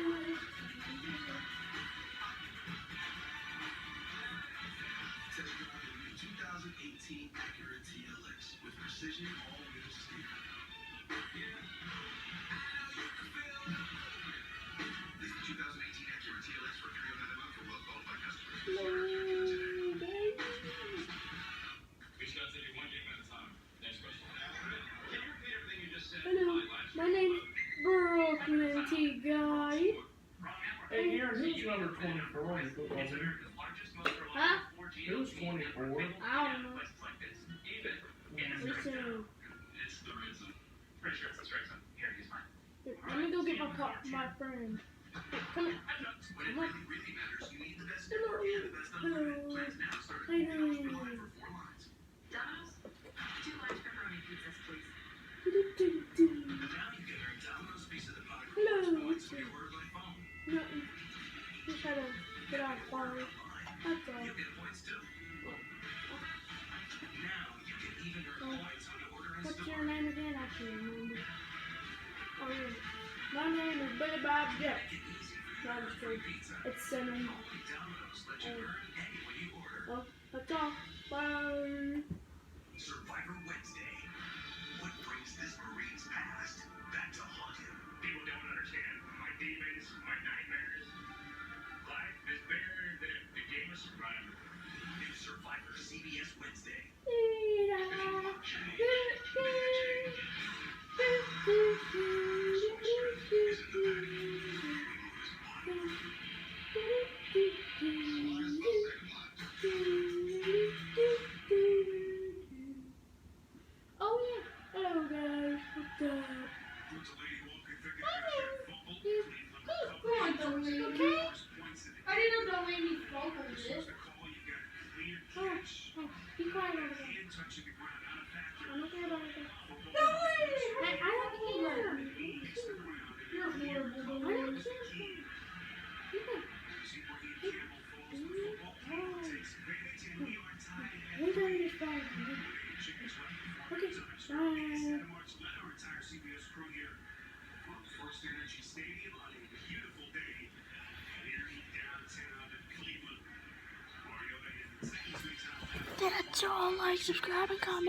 2018 Acura TLX with precision all-wheel steering. This is 2018 Acura TLX for $309 for well-qualified customers. Hello, my name is Brooklyn T. Guy. Hey, Aaron, who's number 24 on the football team? Huh? Who's 24? I don't know. Listen. Let me go get my friend. Come on. Come on. Hello. How you doing? Hello. Nothing. Just had to get out of bar. That's all. What's your name again? I can't remember. Oh yeah. My name is Billy Bob Jack. No, I'm just kidding. It's Cinnamon. Oh, that's all. Bye. Survivor Wednesday. What brings this Marine's past back to haunt him? People don't understand. My demons, my nightmares. Life is bigger than the game of Survivor. New Survivor CBS Wednesday. Oh yeah. Hello guys. What's up? Okay. I didn't know the lady fumbled it. Oh, be quiet over there. I don't care about it. No way! I don't care. You're horrible. I don't care. We're going to try. Okay, bye. That's all. Like, subscribe, and comment.